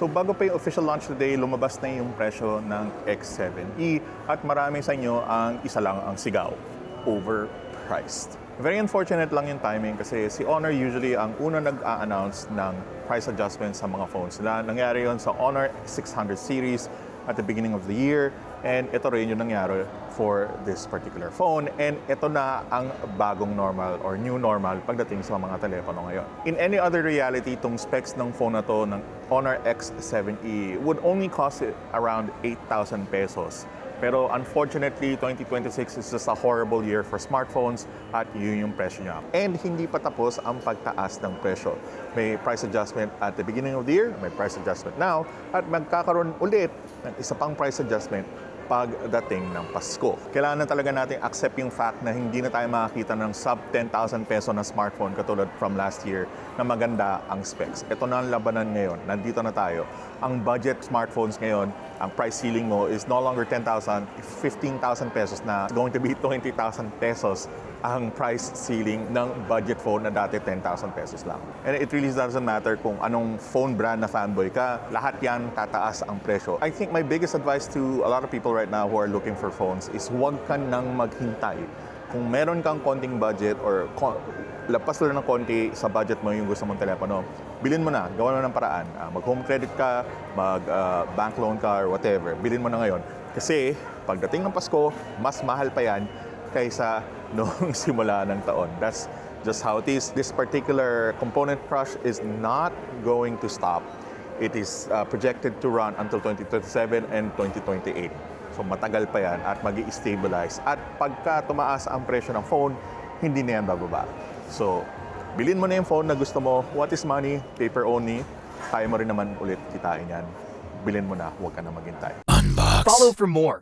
So bago pa yung official launch today, lumabas na yung presyo ng X7e at marami sa inyo ang isa lang ang sigaw, overpriced. Very unfortunate lang yung timing kasi si Honor usually ang una nag-a-announce ng price adjustment sa mga phones nila. Nangyari yon sa Honor 600 series at the beginning of the year, and ito rin yung nangyari for this particular phone, and ito na ang bagong normal or new normal pagdating sa mga telepono ngayon. In any other reality, itong specs ng phone na to ng Honor X7e would only cost it around 8,000 pesos. Pero unfortunately, 2026 is just a horrible year for smartphones at yun yung presyo niya. And hindi pa tapos ang pagtaas ng presyo. May price adjustment at the beginning of the year, may price adjustment now, at magkakaroon ulit ng isa pang price adjustment pagdating ng Pasko. Kailangan na talaga natin accept yung fact na hindi na tayo makakita ng sub 10,000 peso na smartphone katulad from last year na maganda ang specs. Ito na ang labanan ngayon. Nandito na tayo. Ang budget smartphones ngayon, ang price ceiling mo is no longer 10,000, 15,000 pesos na. It's going to be 20,000 pesos ang price ceiling ng budget phone na dati 10,000 pesos lang. And it really doesn't matter kung anong phone brand na fanboy ka, lahat yan tataas ang presyo. I think my biggest advice to a lot of people right now who are looking for phones is huwag ka nang maghintay. Kung meron kang konting budget or lapas lang ng konti sa budget mo yung gusto mong telepono, bilhin mo na, gawa mo ng paraan. Mag-home credit ka, mag-bank loan ka or whatever, bilhin mo na ngayon. Kasi pagdating ng Pasko, mas mahal pa yan kaysa noong simula ng taon. That's just how it is. This particular component crush is not going to stop. It is projected to run until 2027 and 2028. So matagal pa yan at mag-i-stabilize. At pagka tumaas ang presyo ng phone, hindi na yan bababa. So, bilhin mo na yung phone na gusto mo. What is money? Paper only. Kaya mo rin naman ulit kitain yan. Bilhin mo na, huwag ka na maghintay. Follow for more.